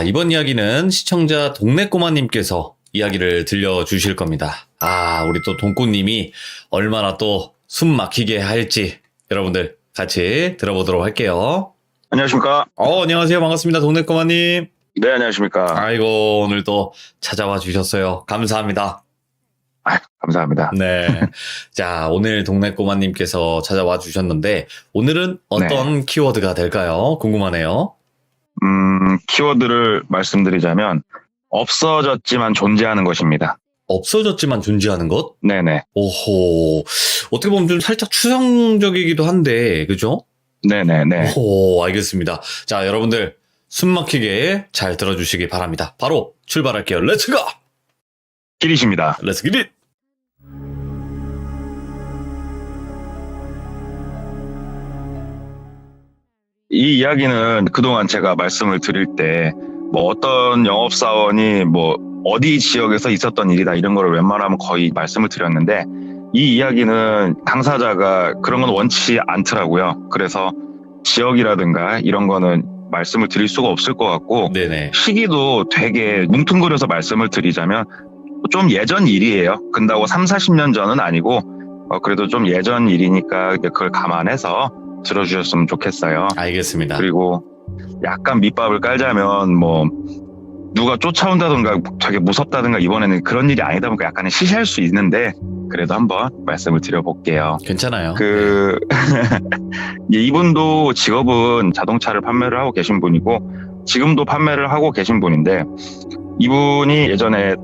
이번 이야기는 시청자 동네꼬마님께서 이야기를 들려주실 겁니다. 우리 또 동꼬님이 얼마나 또 숨 막히게 할지 여러분들 같이 들어보도록 할게요. 안녕하십니까? 안녕하세요. 반갑습니다. 동네꼬마님. 네, 안녕하십니까? 아이고, 오늘 또 찾아와 주셨어요. 감사합니다. 감사합니다. 네. 자, 오늘 동네꼬마님께서 찾아와 주셨는데, 오늘은 어떤 키워드가 될까요? 궁금하네요. 키워드를 말씀드리자면, 없어졌지만 존재하는 것입니다. 없어졌지만 존재하는 것? 네네. 오호. 어떻게 보면 좀 살짝 추상적이기도 한데, 그죠? 네네네. 오호, 알겠습니다. 자, 여러분들, 숨 막히게 잘 들어주시기 바랍니다. 바로 출발할게요. 렛츠고! 길이십니다. 렛츠 기릿! 이 이야기는 그동안 제가 말씀을 드릴 때, 어떤 영업사원이 어디 지역에서 있었던 일이다 이런 거를 웬만하면 거의 말씀을 드렸는데, 이 이야기는 당사자가 그런 건 원치 않더라고요. 그래서 지역이라든가 이런 거는 말씀을 드릴 수가 없을 것 같고, 네네. 시기도 되게 뭉뚱그려서 말씀을 드리자면 좀 예전 일이에요. 근다고 30-40년 전은 아니고 그래도 좀 예전 일이니까 그걸 감안해서 들어주셨으면 좋겠어요. 알겠습니다. 그리고 약간 밑밥을 깔자면 누가 쫓아온다든가 되게 무섭다든가 이번에는 그런 일이 아니다 보니까 약간은 시시할 수 있는데 그래도 한번 말씀을 드려볼게요. 괜찮아요. 이분도 직업은 자동차를 판매를 하고 계신 분이고 지금도 판매를 하고 계신 분인데 이분이 예전에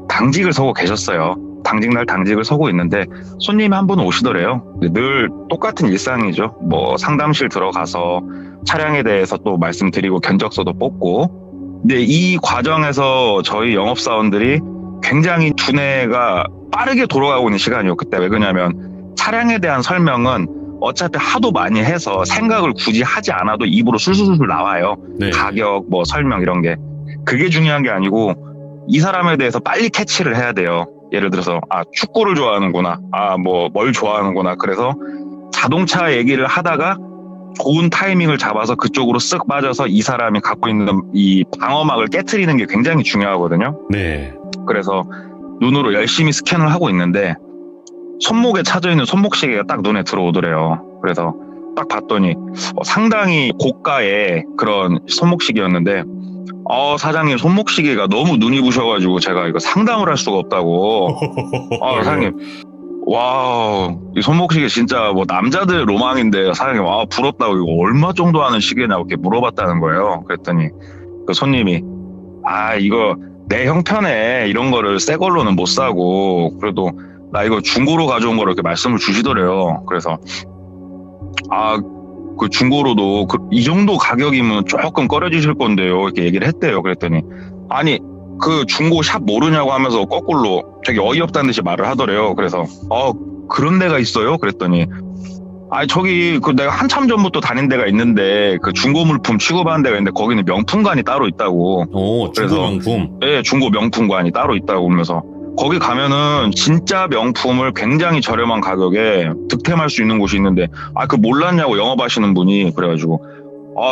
당직을 서고 계셨어요. 당직날 당직을 서고 있는데 손님이 한 분 오시더래요. 늘 똑같은 일상이죠. 상담실 들어가서 차량에 대해서 또 말씀드리고 견적서도 뽑고. 근데 이 과정에서 저희 영업사원들이 굉장히 두뇌가 빠르게 돌아가고 있는 시간이요. 그때 왜 그러냐면 차량에 대한 설명은 어차피 하도 많이 해서 생각을 굳이 하지 않아도 입으로 술술술 나와요. 네. 가격, 설명 이런 게. 그게 중요한 게 아니고 이 사람에 대해서 빨리 캐치를 해야 돼요. 예를 들어서 축구를 좋아하는구나. 뭘 좋아하는구나. 그래서 자동차 얘기를 하다가 좋은 타이밍을 잡아서 그쪽으로 쓱 빠져서 이 사람이 갖고 있는 이 방어막을 깨트리는 게 굉장히 중요하거든요. 네. 그래서 눈으로 열심히 스캔을 하고 있는데 손목에 차져 있는 손목시계가 딱 눈에 들어오더래요. 그래서 딱 봤더니 상당히 고가의 그런 손목시계였는데 사장님 손목시계가 너무 눈이 부셔가지고 제가 이거 상담을 할 수가 없다고. 사장님 와우, 이 손목시계 진짜 남자들 로망인데 사장님 부럽다고 이거 얼마 정도 하는 시계냐고 이렇게 물어봤다는 거예요. 그랬더니 그 손님이 이거 내 형편에 이런 거를 새 걸로는 못 사고 그래도 나 이거 중고로 가져온 거를 이렇게 말씀을 주시더래요. 그래서 그 중고로도 이 정도 가격이면 조금 꺼려지실 건데요. 이렇게 얘기를 했대요. 그랬더니 아니 그 중고 샵 모르냐고 하면서 거꾸로 되게 어이없다는 듯이 말을 하더래요. 그래서 그런 데가 있어요? 그랬더니 저기 내가 한참 전부터 다닌 데가 있는데 그 중고 물품 취급하는 데가 있는데 거기는 명품관이 따로 있다고. 중고 명품? 네, 중고 명품관이 따로 있다고 하면서 거기 가면은 진짜 명품을 굉장히 저렴한 가격에 득템할 수 있는 곳이 있는데 그거 몰랐냐고 영업하시는 분이. 그래가지고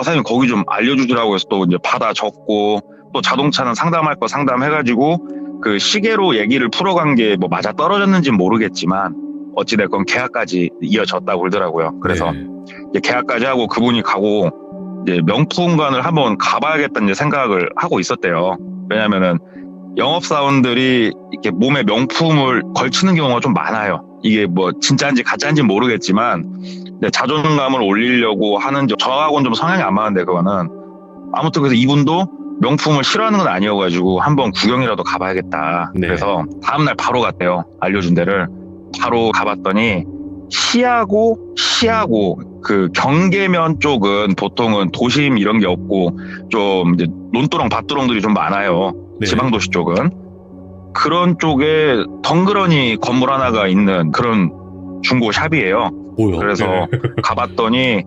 사장님 거기 좀 알려주시라고 해서 또 이제 받아 적고 또 자동차는 상담할 거 상담해가지고 그 시계로 얘기를 풀어간 게 맞아 떨어졌는지는 모르겠지만 어찌됐건 계약까지 이어졌다고 그러더라고요. 그래서 이제 계약까지 하고 그분이 가고 이제 명품관을 한번 가봐야겠다는 생각을 하고 있었대요. 왜냐면은 영업사원들이 이렇게 몸에 명품을 걸치는 경우가 좀 많아요. 이게 진짜인지 가짜인지 모르겠지만 자존감을 올리려고 하는 저하고는 좀 성향이 안 맞는데 그거는 아무튼 그래서 이분도 명품을 싫어하는 건 아니어가지고 한번 구경이라도 가봐야겠다. 네. 그래서 다음날 바로 갔대요. 알려준 데를 바로 가봤더니 시하고 그 경계면 쪽은 보통은 도심 이런 게 없고 좀 이제 논두렁 밭두렁들이 좀 많아요. 네. 지방도시 쪽은 그런 쪽에 덩그러니 건물 하나가 있는 그런 중고 샵이에요. 뭐요? 그래서 네. 가봤더니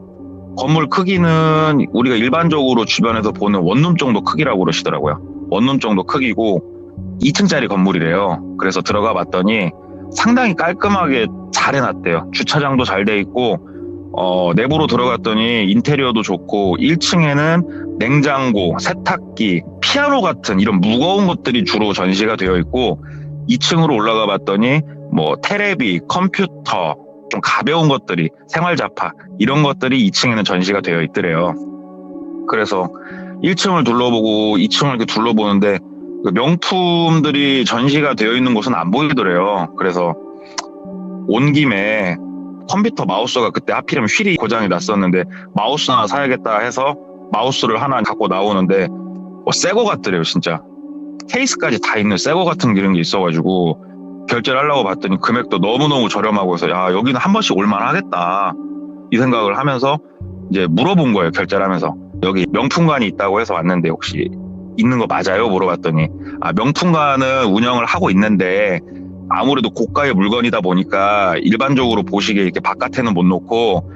건물 크기는 우리가 일반적으로 주변에서 보는 원룸 정도 크기라고 그러시더라고요. 원룸 정도 크기고 2층짜리 건물이래요. 그래서 들어가 봤더니 상당히 깔끔하게 잘 해놨대요. 주차장도 잘 돼 있고 내부로 들어갔더니 인테리어도 좋고 1층에는 냉장고, 세탁기, 피아노 같은 이런 무거운 것들이 주로 전시가 되어 있고 2층으로 올라가 봤더니 뭐 테레비, 컴퓨터, 좀 가벼운 것들이 생활 잡화 이런 것들이 2층에는 전시가 되어 있더래요. 그래서 1층을 둘러보고 2층을 이렇게 둘러보는데 그 명품들이 전시가 되어 있는 곳은 안 보이더래요. 그래서 온 김에 컴퓨터 마우스가 그때 하필이면 휠이 고장이 났었는데 마우스 하나 사야겠다 해서 마우스를 하나 갖고 나오는데 새거 같더래요. 진짜 케이스까지 다 있는 새거 같은 이런 게 있어가지고 결제를 하려고 봤더니 금액도 너무너무 저렴하고 해서 야 여기는 한 번씩 올만하겠다 이 생각을 하면서 이제 물어본 거예요. 결제를 하면서 여기 명품관이 있다고 해서 왔는데 혹시 있는 거 맞아요? 물어봤더니 명품관은 운영을 하고 있는데 아무래도 고가의 물건이다 보니까 일반적으로 보시기에 이렇게 바깥에는 못 놓고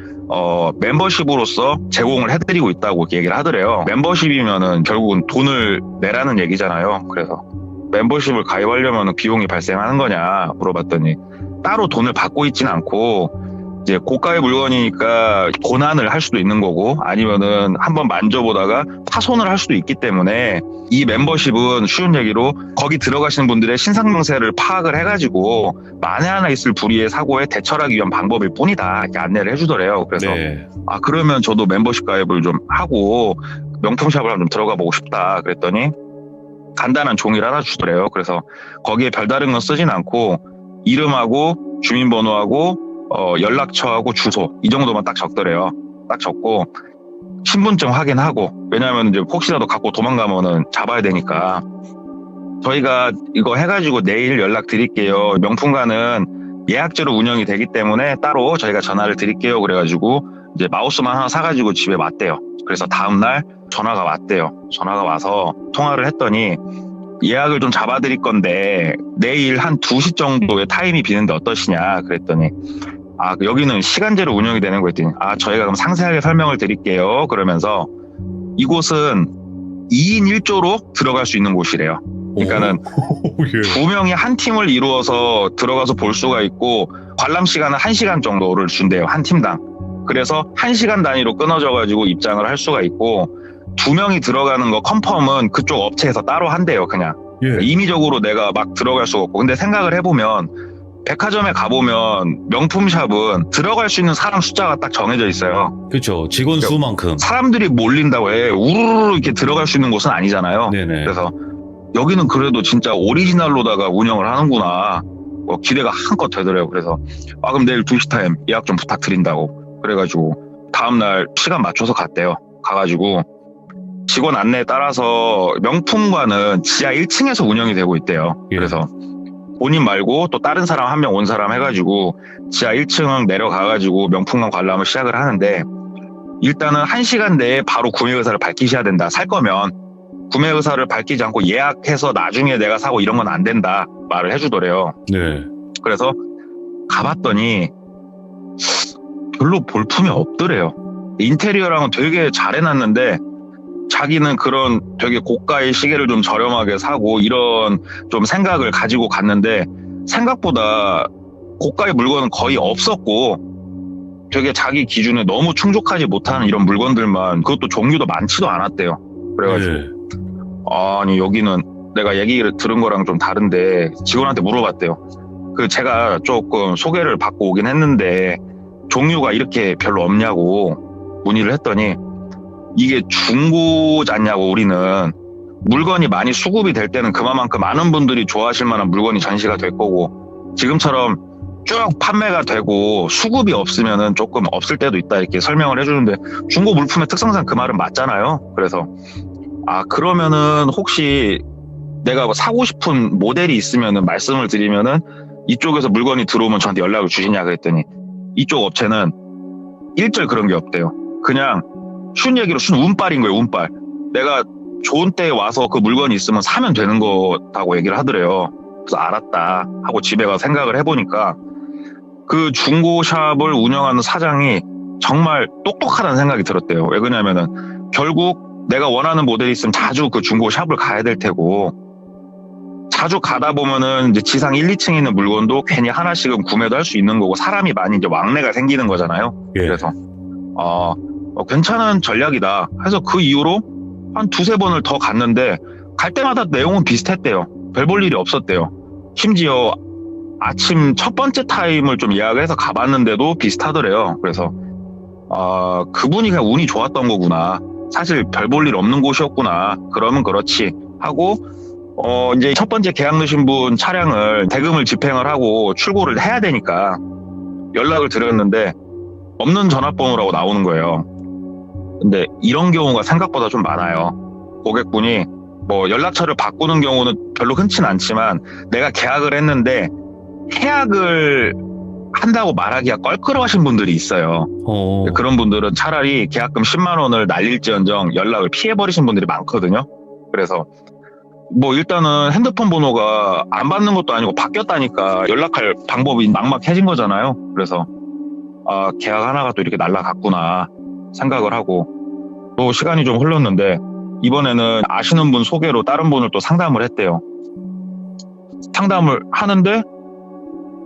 멤버십으로서 제공을 해드리고 있다고 얘기를 하더래요. 멤버십이면은 결국은 돈을 내라는 얘기잖아요. 그래서 멤버십을 가입하려면 비용이 발생하는 거냐 물어봤더니 따로 돈을 받고 있지는 않고 이제 고가의 물건이니까 고난을 할 수도 있는 거고 아니면은 한번 만져보다가 파손을 할 수도 있기 때문에 이 멤버십은 쉬운 얘기로 거기 들어가시는 분들의 신상명세를 파악을 해가지고 만에 하나 있을 불의의 사고에 대처하기 위한 방법일 뿐이다 이렇게 안내를 해주더래요. 그래서 네. 그러면 저도 멤버십 가입을 좀 하고 명품샵을 한번 좀 들어가 보고 싶다 그랬더니 간단한 종이를 하나 주더래요. 그래서 거기에 별다른 건 쓰진 않고 이름하고 주민번호하고 연락처하고 주소 이 정도만 딱 적더래요. 딱 적고 신분증 확인하고 왜냐하면 이제 혹시라도 갖고 도망가면은 잡아야 되니까 저희가 이거 해가지고 내일 연락 드릴게요. 명품관은 예약제로 운영이 되기 때문에 따로 저희가 전화를 드릴게요. 그래가지고 이제 마우스만 하나 사가지고 집에 왔대요. 그래서 다음날 전화가 왔대요. 전화가 와서 통화를 했더니 예약을 좀 잡아드릴 건데 내일 한 2시 정도의 타임이 비는데 어떠시냐 그랬더니 여기는 시간제로 운영이 되는 거 했더니 저희가 그럼 상세하게 설명을 드릴게요. 그러면서 이곳은 2인 1조로 들어갈 수 있는 곳이래요. 그러니까는 예. 2명이 한 팀을 이루어서 들어가서 볼 수가 있고 관람 시간은 1시간 정도를 준대요. 한 팀당. 그래서 1시간 단위로 끊어져가지고 입장을 할 수가 있고 2명이 들어가는 거 컨펌은 그쪽 업체에서 따로 한대요. 그냥 예. 임의적으로 내가 막 들어갈 수가 없고 근데 생각을 해보면 백화점에 가보면 명품샵은 들어갈 수 있는 사람 숫자가 딱 정해져 있어요. 그렇죠. 직원 수만큼. 사람들이 몰린다고 해. 우르르 이렇게 들어갈 수 있는 곳은 아니잖아요. 네네. 그래서 여기는 그래도 진짜 오리지널로다가 운영을 하는구나. 기대가 한껏 되더라고요. 그래서 그럼 내일 2시 타임 예약 좀 부탁드린다고. 그래가지고 다음날 시간 맞춰서 갔대요. 가가지고 직원 안내에 따라서 명품관은 지하 1층에서 운영이 되고 있대요. 예. 그래서 본인 말고 또 다른 사람 한 명 온 사람 해가지고 지하 1층 내려가가지고 명품관 관람을 시작을 하는데 일단은 1시간 내에 바로 구매 의사를 밝히셔야 된다. 살 거면 구매 의사를 밝히지 않고 예약해서 나중에 내가 사고 이런 건 안 된다 말을 해주더래요. 네. 그래서 가봤더니 별로 볼품이 없더래요. 인테리어랑은 되게 잘 해놨는데 자기는 그런 되게 고가의 시계를 좀 저렴하게 사고 이런 좀 생각을 가지고 갔는데 생각보다 고가의 물건은 거의 없었고 되게 자기 기준에 너무 충족하지 못하는 이런 물건들만 그것도 종류도 많지도 않았대요. 그래가지고 예. 아니 여기는 내가 얘기를 들은 거랑 좀 다른데 직원한테 물어봤대요. 제가 조금 소개를 받고 오긴 했는데 종류가 이렇게 별로 없냐고 문의를 했더니 이게 중고잖냐고 우리는 물건이 많이 수급이 될 때는 그만큼 많은 분들이 좋아하실 만한 물건이 전시가 될 거고 지금처럼 쭉 판매가 되고 수급이 없으면은 조금 없을 때도 있다 이렇게 설명을 해주는데 중고 물품의 특성상 그 말은 맞잖아요. 그래서 그러면은 혹시 내가 사고 싶은 모델이 있으면은 말씀을 드리면은 이쪽에서 물건이 들어오면 저한테 연락을 주시냐 그랬더니 이쪽 업체는 일절 그런 게 없대요. 그냥 쉬운 얘기로 운빨인 거예요. 운빨. 내가 좋은 때에 와서 그 물건이 있으면 사면 되는 거라고 얘기를 하더래요. 그래서 알았다 하고 집에 가서 생각을 해보니까 그 중고샵을 운영하는 사장이 정말 똑똑하다는 생각이 들었대요. 왜 그러냐면은 결국 내가 원하는 모델이 있으면 자주 그 중고샵을 가야 될 테고 자주 가다 보면은 이제 지상 1, 2층에 있는 물건도 괜히 하나씩은 구매도 할 수 있는 거고 사람이 많이 이제 왕래가 생기는 거잖아요. 예. 그래서 괜찮은 전략이다 해서 그 이후로 한 두세 번을 더 갔는데 갈 때마다 내용은 비슷했대요. 별 볼 일이 없었대요. 심지어 아침 첫 번째 타임을 좀 예약해서 가봤는데도 비슷하더래요. 그래서 그분이 그냥 운이 좋았던 거구나. 사실 별 볼 일 없는 곳이었구나. 그러면 그렇지 하고 이제 첫 번째 계약 넣으신 분 차량을 대금을 집행을 하고 출고를 해야 되니까 연락을 드렸는데 없는 전화번호라고 나오는 거예요. 근데 이런 경우가 생각보다 좀 많아요. 고객분이 뭐 연락처를 바꾸는 경우는 별로 흔치는 않지만 내가 계약을 했는데 해약을 한다고 말하기가 껄끄러워하신 분들이 있어요. 그런 분들은 차라리 계약금 10만 원을 날릴지언정 연락을 피해버리신 분들이 많거든요. 그래서 뭐 일단은 핸드폰 번호가 안 받는 것도 아니고 바뀌었다니까 연락할 방법이 막막해진 거잖아요. 그래서 계약 하나가 또 이렇게 날라갔구나 생각을 하고 또 시간이 좀 흘렀는데 이번에는 아시는 분 소개로 다른 분을 또 상담을 했대요. 상담을 하는데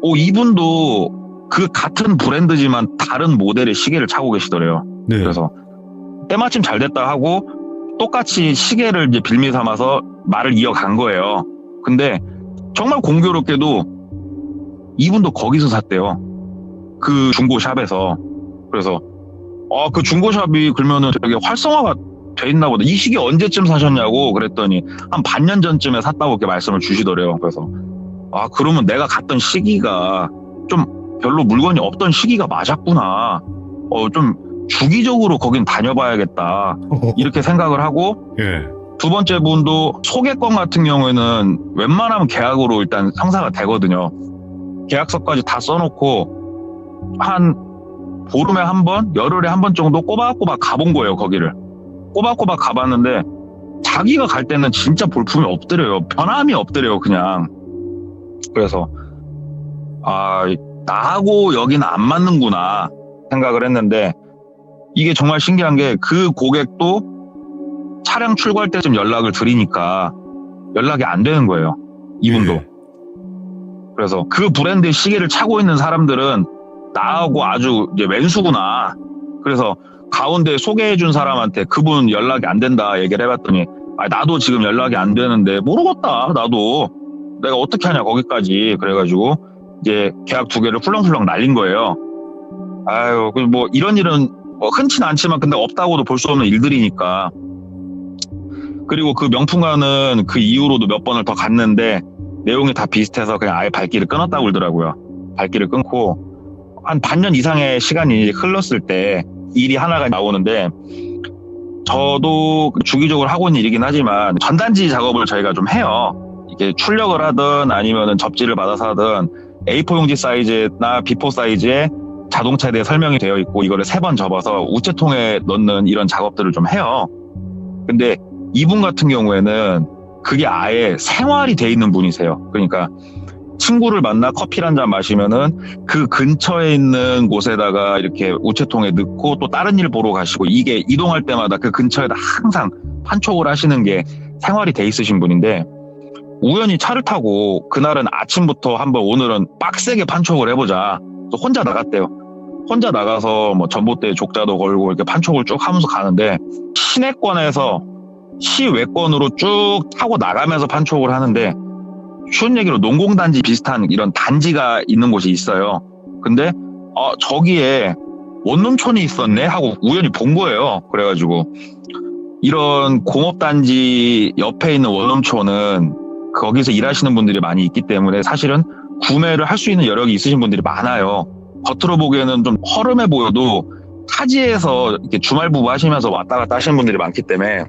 이분도 그 같은 브랜드지만 다른 모델의 시계를 차고 계시더래요. 네. 그래서 때마침 잘 됐다 하고 똑같이 시계를 이제 빌미 삼아서 말을 이어간 거예요. 근데 정말 공교롭게도 이분도 거기서 샀대요. 그 중고샵에서. 그래서 그 중고샵이 그러면은 되게 활성화가 돼 있나 보다. 이 시계 언제쯤 사셨냐고 그랬더니 한 반년 전쯤에 샀다고 이렇게 말씀을 주시더래요. 그래서 그러면 내가 갔던 시기가 좀 별로 물건이 없던 시기가 맞았구나. 좀 주기적으로 거긴 다녀봐야겠다. 이렇게 생각을 하고 예. 두 번째 분도 소개권 같은 경우에는 웬만하면 계약으로 일단 성사가 되거든요. 계약서까지 다 써놓고 한 보름에 한 번, 열흘에 한 번 정도 꼬박꼬박 가본 거예요, 거기를. 꼬박꼬박 가봤는데 자기가 갈 때는 진짜 볼품이 없더래요. 변함이 없더래요, 그냥. 그래서 나하고 여기는 안 맞는구나 생각을 했는데 이게 정말 신기한 게 그 고객도 차량 출고할 때쯤 연락을 드리니까 연락이 안 되는 거예요. 이분도. 네. 그래서 그 브랜드의 시계를 차고 있는 사람들은 나하고 아주 이제 왼수구나. 그래서 가운데 소개해준 사람한테 그분 연락이 안 된다 얘기를 해봤더니 나도 지금 연락이 안 되는데 모르겠다. 나도 내가 어떻게 하냐 거기까지. 그래가지고 이제 계약 2개를 훌렁훌렁 날린 거예요. 뭐 이런 일은 흔치는 않지만 근데 없다고도 볼 수 없는 일들이니까. 그리고 그 명품관은 그 이후로도 몇 번을 더 갔는데 내용이 다 비슷해서 그냥 아예 발길을 끊었다고 그러더라고요. 발길을 끊고 한 반년 이상의 시간이 흘렀을 때 일이 하나가 나오는데 저도 주기적으로 하고 있는 일이긴 하지만 전단지 작업을 저희가 좀 해요. 이게 출력을 하든 아니면은 접지를 받아서 하든 A4 용지 사이즈나 B4 사이즈에 자동차에 대해 설명이 되어 있고 이거를 3번 접어서 우체통에 넣는 이런 작업들을 좀 해요. 근데 이분 같은 경우에는 그게 아예 생활이 돼 있는 분이세요. 그러니까 친구를 만나 커피를 한 잔 마시면은 그 근처에 있는 곳에다가 이렇게 우체통에 넣고 또 다른 일 보러 가시고 이게 이동할 때마다 그 근처에다 항상 판촉을 하시는 게 생활이 돼 있으신 분인데 우연히 차를 타고 그날은 아침부터 한번 오늘은 빡세게 판촉을 해보자. 또 혼자 나갔대요. 혼자 나가서 뭐 전봇대 족자도 걸고 이렇게 판촉을 쭉 하면서 가는데 시내권에서 시외권으로 쭉 타고 나가면서 판촉을 하는데 쉬운 얘기로 농공단지 비슷한 이런 단지가 있는 곳이 있어요. 근데 저기에 원룸촌이 있었네 하고 우연히 본 거예요. 그래가지고 이런 공업단지 옆에 있는 원룸촌은 거기서 일하시는 분들이 많이 있기 때문에 사실은 구매를 할 수 있는 여력이 있으신 분들이 많아요. 겉으로 보기에는 좀 허름해 보여도 타지에서 이렇게 주말 부부 하시면서 왔다 갔다 하시는 분들이 많기 때문에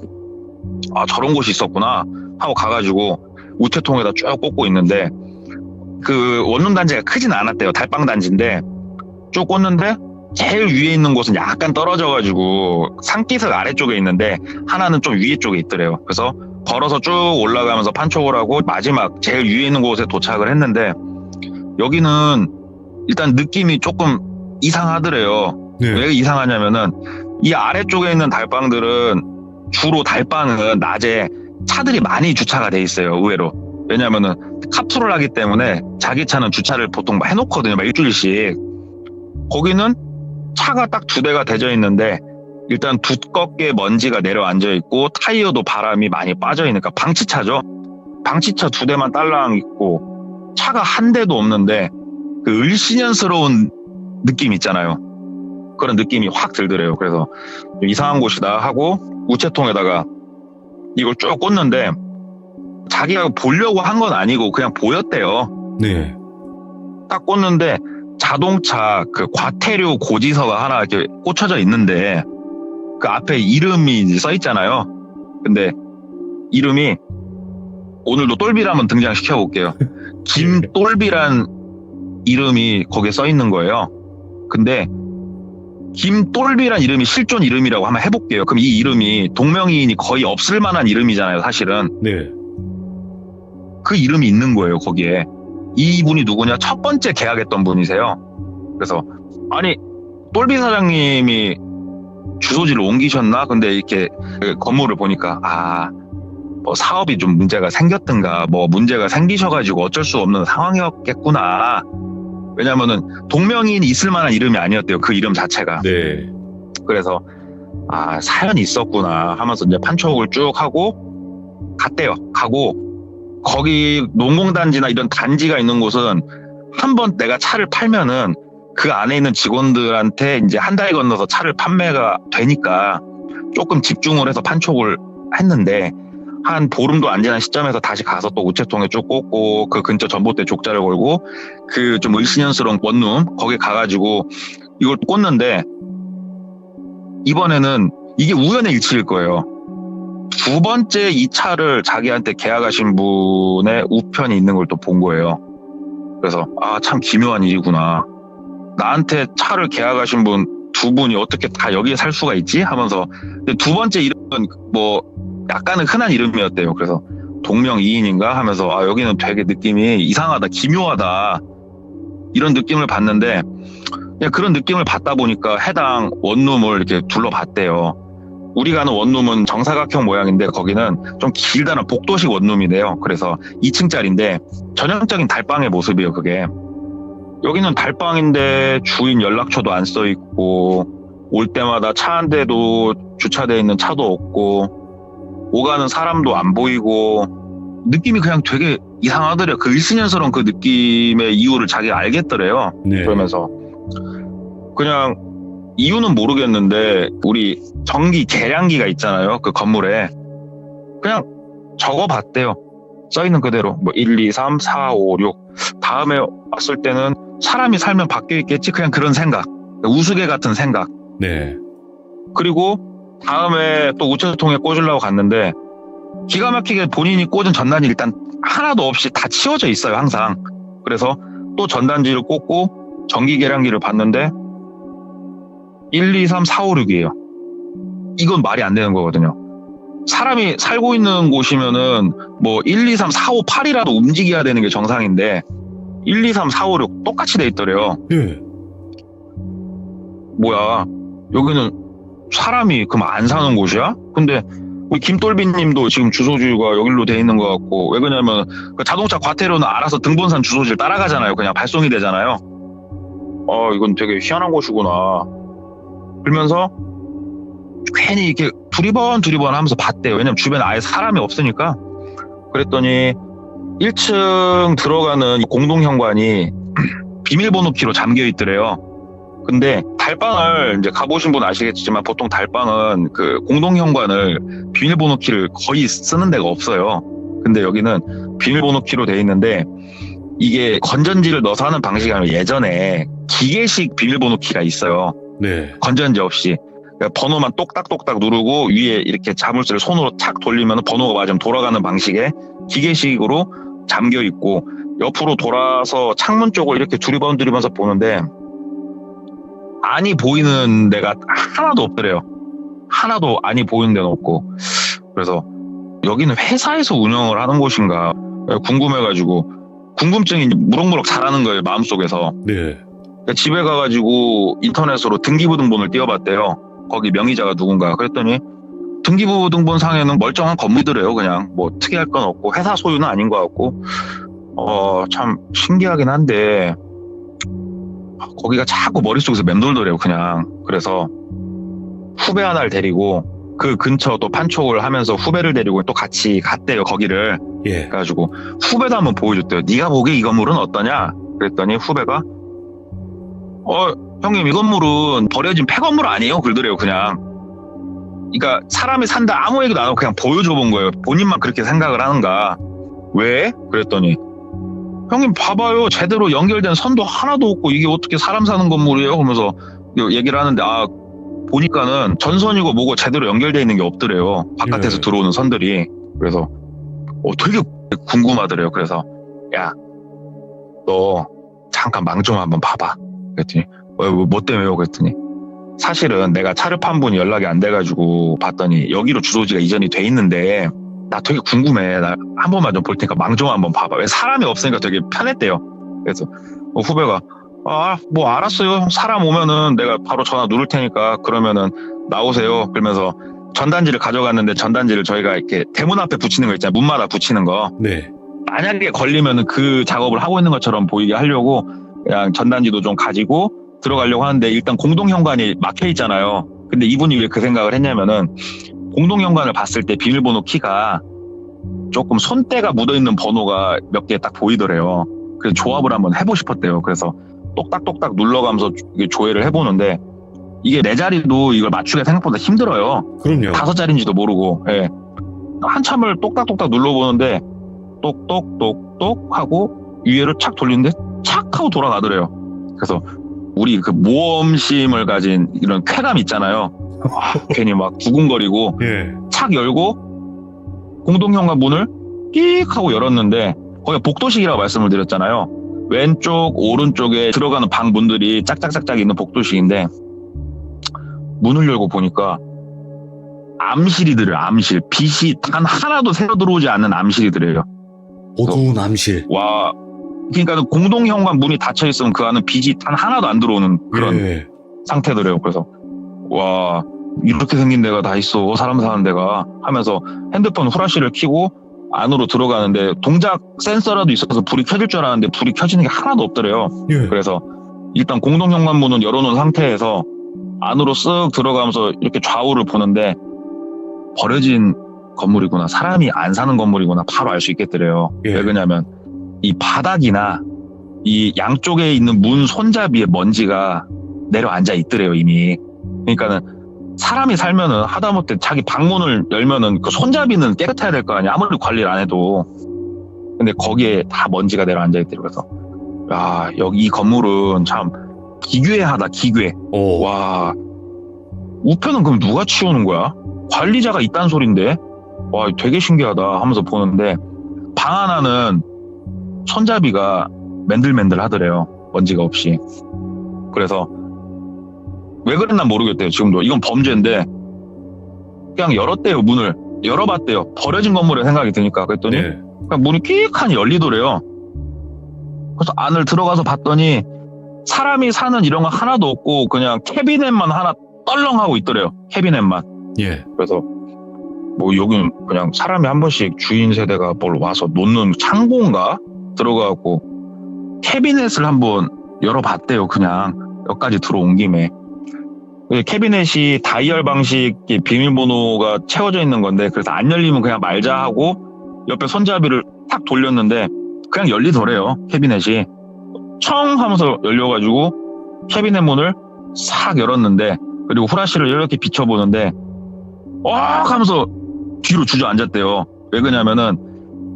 저런 곳이 있었구나 하고 가가지고 우체통에다 쭉 꽂고 있는데 그 원룸 단지가 크진 않았대요. 달방 단지인데 쭉 꽂는데 제일 위에 있는 곳은 약간 떨어져가지고 산기슭 아래쪽에 있는데 하나는 좀 위에 쪽에 있더래요. 그래서 걸어서 쭉 올라가면서 판촉을 하고 마지막 제일 위에 있는 곳에 도착을 했는데 여기는 일단 느낌이 조금 이상하더래요. 네. 왜 이상하냐면은 이 아래쪽에 있는 달방들은 주로 달방은 낮에 차들이 많이 주차가 돼 있어요. 의외로. 왜냐면은 카풀을 하기 때문에 자기 차는 주차를 보통 해놓거든요. 막 일주일씩. 거기는 차가 딱 2대가 대져 있는데 일단 두껍게 먼지가 내려앉아 있고 타이어도 바람이 많이 빠져 있으니까 방치차죠. 방치차 2대만 딸랑 있고 차가 한 대도 없는데 그 을씨년스러운 느낌 있잖아요. 그런 느낌이 확 들더래요. 그래서 이상한 곳이다 하고 우체통에다가 이걸 쭉 꽂는데 자기가 보려고 한 건 아니고 그냥 보였대요. 네. 딱 꽂는데 자동차 그 과태료 고지서가 하나 이렇게 꽂혀져 있는데 그 앞에 이름이 이제 써 있잖아요. 근데 이름이 오늘도 똘비를 한번 등장시켜 볼게요. 김똘비란 이름이 거기에 써 있는 거예요. 근데 김똘비란 이름이 실존 이름이라고 한번 해볼게요. 그럼 이 이름이 동명이인이 거의 없을 만한 이름이잖아요, 사실은. 네. 그 이름이 있는 거예요, 거기에. 이분이 누구냐? 첫 번째 계약했던 분이세요. 그래서 아니 똘비 사장님이 주소지를 옮기셨나? 근데 이렇게 그 건물을 보니까 뭐 사업이 좀 문제가 생겼든가 뭐 문제가 생기셔가지고 어쩔 수 없는 상황이었겠구나. 왜냐면은 동명이인이 있을 만한 이름이 아니었대요. 그 이름 자체가. 네. 그래서 사연이 있었구나 하면서 이제 판촉을 쭉 하고 갔대요. 가고 거기 농공단지나 이런 단지가 있는 곳은 한번 내가 차를 팔면은 그 안에 있는 직원들한테 이제 한 달 건너서 차를 판매가 되니까 조금 집중을 해서 판촉을 했는데 한 보름도 안 지난 시점에서 다시 가서 또 우체통에 쭉 꽂고 그 근처 전봇대 족자를 걸고 그 좀 을씨년스러운 원룸 거기 가가지고 이걸 꽂는데 이번에는 이게 우연의 일치일 거예요. 2번째 이 차를 자기한테 계약하신 분의 우편이 있는 걸 또 본 거예요. 그래서 참 기묘한 일이구나. 나한테 차를 계약하신 분 2분이 어떻게 다 여기에 살 수가 있지? 하면서 근데 2번째 이름은 뭐 약간은 흔한 이름이었대요. 그래서 동명이인인가 하면서 여기는 되게 느낌이 이상하다, 기묘하다 이런 느낌을 받는데 그냥 그런 느낌을 받다 보니까 해당 원룸을 이렇게 둘러봤대요. 우리 가는 원룸은 정사각형 모양인데 거기는 좀 길다란 복도식 원룸이래요. 그래서 2층짜리인데 전형적인 달방의 모습이에요. 그게 여기는 달방인데 주인 연락처도 안 써 있고 올 때마다 차 한 대도 주차되어 있는 차도 없고 오가는 사람도 안 보이고 느낌이 그냥 되게 이상하더래요. 그 일신년스러운 그 느낌의 이유를 자기가 알겠더래요. 네. 그러면서 그냥 이유는 모르겠는데 우리 전기 계량기가 있잖아요. 그 건물에 그냥 적어봤대요. 써있는 그대로 뭐 1, 2, 3, 4, 5, 6 다음에 왔을 때는 사람이 살면 바뀌어 있겠지. 그냥 그런 생각, 우스개 같은 생각. 네. 그리고 다음에 또 우체통에 꽂으려고 갔는데 기가 막히게 본인이 꽂은 전단지 일단 하나도 없이 다 치워져 있어요. 항상. 그래서 또 전단지를 꽂고 전기 계량기를 봤는데 1, 2, 3, 4, 5, 6이에요. 이건 말이 안 되는 거거든요. 사람이 살고 있는 곳이면은 뭐 1, 2, 3, 4, 5, 8이라도 움직여야 되는 게 정상인데 1, 2, 3, 4, 5, 6 똑같이 돼 있더래요. 네. 뭐야, 여기는 사람이 그럼 안 사는 곳이야? 근데 우리 김똘비님도 지금 주소지가 여기로 돼 있는 것 같고, 왜 그러냐면 그 자동차 과태료는 알아서 등본산 주소지를 따라가잖아요. 그냥 발송이 되잖아요. 이건 되게 희한한 곳이구나. 그러면서 괜히 이렇게 두리번 하면서 봤대요. 왜냐면 주변에 아예 사람이 없으니까. 그랬더니 1층 들어가는 공동현관이 비밀번호 키로 잠겨 있더래요. 근데 달방을 이제 가보신 분 아시겠지만 보통 달방은 그 공동현관을 비밀번호 키를 거의 쓰는 데가 없어요. 근데 여기는 비밀번호 키로 돼 있는데 이게 건전지를 넣어서 하는 방식이 아니라 예전에 기계식 비밀번호 키가 있어요. 네. 건전지 없이. 그러니까 번호만 똑딱똑딱 누르고 위에 이렇게 자물쇠를 손으로 착 돌리면 번호가 맞으면 돌아가는 방식의 기계식으로 잠겨 있고 옆으로 돌아서 창문 쪽을 이렇게 두리번두리면서 보는데 안이 보이는 데가 하나도 없더래요. 하나도 안이 보이는 데는 없고. 그래서 여기는 회사에서 운영을 하는 곳인가 궁금해가지고 궁금증이 무럭무럭 자라는 거예요. 마음속에서. 네. 그러니까 집에 가가지고 인터넷으로 등기부등본을 띄워봤대요. 거기 명의자가 누군가. 그랬더니 등기부등본 상에는 멀쩡한 건물이더래요. 그냥 뭐 특이할 건 없고 회사 소유는 아닌 것 같고 참 신기하긴 한데 거기가 자꾸 머릿속에서 맴돌더래요. 그냥. 그래서 후배 하나를 데리고 그 근처 또 판촉을 하면서 후배를 데리고 또 같이 갔대요, 거기를. 예. 그래가지고 후배도 한번 보여줬대요. 네가 보기에 이 건물은 어떠냐? 그랬더니 후배가 형님 이 건물은 버려진 폐건물 아니에요? 그러더래요. 그냥. 그러니까 사람이 산다 아무 얘기도 안 하고 그냥 보여줘 본 거예요. 본인만 그렇게 생각을 하는가. 왜? 그랬더니 형님 봐봐요. 제대로 연결된 선도 하나도 없고 이게 어떻게 사람 사는 건물이에요? 그러면서 얘기를 하는데 보니까는 전선이고 뭐고 제대로 연결되어 있는 게 없더래요. 바깥에서 네. 들어오는 선들이. 그래서 되게 궁금하더래요. 그래서 야, 너 잠깐 망 좀 한번 봐봐. 그랬더니 뭐 때문에요? 그랬더니 사실은 내가 차를 판 분이 연락이 안 돼가지고 봤더니 여기로 주소지가 이전이 돼 있는데 나 되게 궁금해. 나 한 번만 좀 볼 테니까 망 좀 한번 봐봐. 왜 사람이 없으니까 되게 편했대요. 그래서 후배가 뭐 알았어요. 사람 오면은 내가 바로 전화 누를 테니까 그러면은 나오세요. 그러면서 전단지를 가져갔는데 전단지를 저희가 이렇게 대문 앞에 붙이는 거 있잖아요. 문마다 붙이는 거. 네. 만약에 걸리면은 그 작업을 하고 있는 것처럼 보이게 하려고 그냥 전단지도 좀 가지고 들어가려고 하는데 일단 공동현관이 막혀 있잖아요. 근데 이분이 왜 그 생각을 했냐면은 공동현관을 봤을 때 비밀번호 키가 조금 손때가 묻어있는 번호가 몇 개 딱 보이더래요. 그래서 조합을 한번 해보고 싶었대요. 그래서 똑딱똑딱 눌러가면서 조회를 해보는데 이게 네 자리도 이걸 맞추기가 생각보다 힘들어요. 그럼요. 5자리인지도 모르고. 예. 한참을 똑딱똑딱 눌러보는데 똑똑똑똑 하고 위에를 착 돌리는데 착 하고 돌아가더래요. 그래서 우리 그 모험심을 가진 이런 쾌감 있잖아요. 괜히 막 두근거리고 예. 착 열고 공동현관 문을 끽 하고 열었는데 거기가 복도식이라고 말씀을 드렸잖아요. 왼쪽 오른쪽에 들어가는 방 문들이 짝짝짝짝 있는 복도식인데 문을 열고 보니까 암실이더래요. 암실. 빛이 단 하나도 새어 들어오지 않는 암실이더래요. 어두운 암실. 와, 그러니까 공동현관 문이 닫혀 있으면 그 안은 빛이 단 하나도 안 들어오는 그런 예. 상태더래요. 그래서 와, 이렇게 생긴 데가 다 있어. 사람 사는 데가 하면서 핸드폰 후라시를 켜고 안으로 들어가는데 동작 센서라도 있어서 불이 켜질 줄 알았는데 불이 켜지는 게 하나도 없더래요. 예. 그래서 일단 공동현관문은 열어놓은 상태에서 안으로 쓱 들어가면서 이렇게 좌우를 보는데 버려진 건물이구나. 사람이 안 사는 건물이구나. 바로 알 수 있겠더래요. 예. 왜 그러냐면 이 바닥이나 이 양쪽에 있는 문 손잡이에 먼지가 내려앉아 있더래요. 이미. 그러니까는 사람이 살면은 하다못해 자기 방문을 열면은 그 손잡이는 깨끗해야 될 거 아니야. 아무리 관리를 안 해도. 근데 거기에 다 먼지가 내려앉아 있더래요. 그래서 야, 여기 이 건물은 참 기괴하다. 기괴. 오. 와, 우편은 그럼 누가 치우는 거야? 관리자가 있단 소린데? 와, 되게 신기하다 하면서 보는데 방 하나는 손잡이가 맨들맨들 하더래요. 먼지가 없이. 그래서 왜 그랬나 모르겠대요. 지금도. 이건 범죄인데 그냥 열었대요. 문을. 열어봤대요. 버려진 건물에 생각이 드니까. 그랬더니 네. 그냥 문이 끽하니 열리더래요. 그래서 안을 들어가서 봤더니 사람이 사는 이런 거 하나도 없고 그냥 캐비넷만 하나 떨렁하고 있더래요. 캐비넷만. 예. 그래서 뭐 여긴 그냥 사람이 한 번씩 주인 세대가 뭘 와서 놓는 창고인가 들어가고 캐비넷을 한번 열어봤대요. 그냥 여기까지 들어온 김에. 캐비넷이 다이얼 방식 비밀번호가 채워져 있는 건데 그래서 안 열리면 그냥 말자 하고 옆에 손잡이를 탁 돌렸는데 그냥 열리더래요. 캐비넷이 청 하면서 열려가지고 캐비넷 문을 싹 열었는데 그리고 후라시를 이렇게 비춰보는데 하면서 뒤로 주저앉았대요. 왜 그러냐면은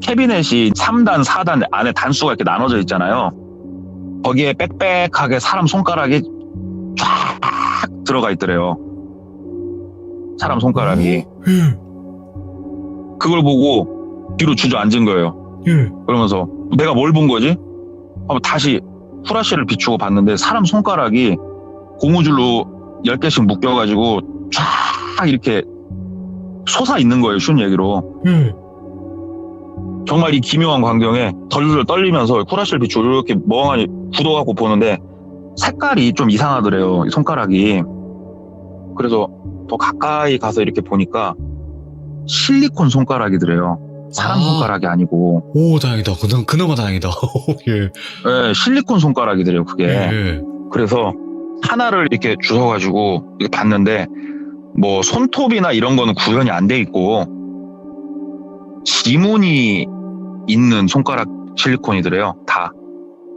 캐비넷이 3단 4단 안에 단수가 이렇게 나눠져 있잖아요. 거기에 빽빽하게 사람 손가락이 쫙 들어가 있더래요. 사람 손가락이. 예. 그걸 보고 뒤로 주저앉은 거예요. 예. 그러면서 내가 뭘 본 거지? 한번 다시 후라시를 비추고 봤는데 사람 손가락이 고무줄로 10개씩 묶여가지고 쫙 이렇게 솟아 있는 거예요. 쉬운 얘기로. 예. 정말 이 기묘한 광경에 덜덜 떨리면서 후라시를 비추고 이렇게 멍하니 굳어갖고 보는데 색깔이 좀 이상하더래요. 이 손가락이. 그래서 더 가까이 가서 이렇게 보니까 실리콘 손가락이더래요. 사람 손가락이 아니고. 오, 다행이다. 그나마 다행이다. 예. 네, 실리콘 손가락이더래요. 그게. 예. 그래서 하나를 이렇게 주워가지고 이렇게 봤는데 뭐 손톱이나 이런 거는 구현이 안 돼 있고 지문이 있는 손가락 실리콘이더래요. 다